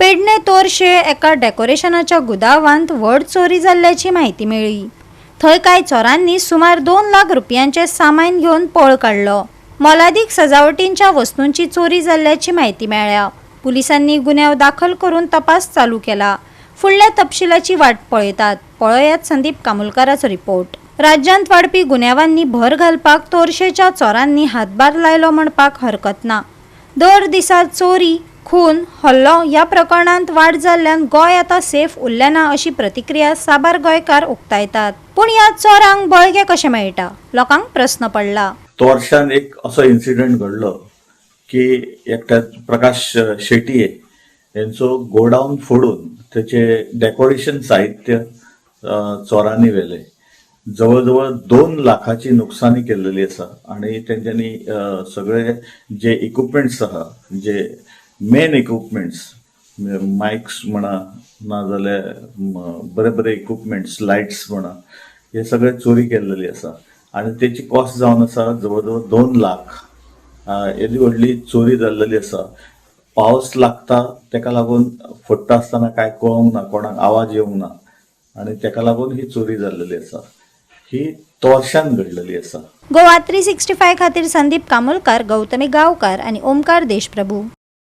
पेडणे तोरशे एका डेकोरेशनाच्या गुदावांत व्हड चोरी जाल्ल्याची माहिती मेळ्ळी। थंय कांय चोरांनी सुमार 2 लाख रुपयांचे सामान घेवन पळ काढलो। मोलादीक सजावटींच्या वस्तूंची चोरी जाल्ल्याची माहिती मेळ्ळ्या। पुलिसांनी गुन्यांव दाखल करून तपास चालू केला। फुडल्या तपशिलाची वाट पळयतात। पळयात संदीप कामुलकाराचो रिपोर्ट। राज्यांत वाडपी गुन्यांवांनी भर घालपाक तोरशेच्या चोरांनी हातभार लायलो म्हणपाक हरकत ना। दर दिसा चोरी, खून, हल्लो ह्या प्रकरणांत वाड जाल्ल्यान गोंय आतां सेफ उरलें ना अशी प्रतिक्रिया साबार गोंयकार उक्तायतात। पूण ह्या चोरांक बळगे कशें मेळटा? लोकांक प्रस्न पडला। तोरशान एक असो इन्सिडेंट घडलो की एकट्या प्रकाश शेटये यांचो गोडाऊन फोडून त्याचे डेकोरेशन साहित्य चोरांनी व्हेले। जवळजवळ 2 लाखाची नुकसानी केलेली आसा आणि त्यांच्यानी सगळे जे इक्विपमेंट्स आहा, जे मेन इक्विपमेंट्स, माइक्स म्हणा नाजाल्यार बरे बरे इक्विपमेंट्स, लाइट्स म्हणा, हे सगळे चोरी केलेली आसा आणि त्याची कॉस्ट जावन आसा जवळजवळ 2 लाख। येदी व्हडली चोरी जाल्लेली आसा। पावस लागता तेका लागून फोडटा आसतना काय कळोंक ना, कोणाक आवाज येवंक ना आणि तेका लागून ही चोरी जाल्लेली आसा। ही तोरशान घडलेली आसा। गोवा 365 खातीर संदीप कामुलकार, गौतमी गांवकार आणि ओमकार देशप्रभू।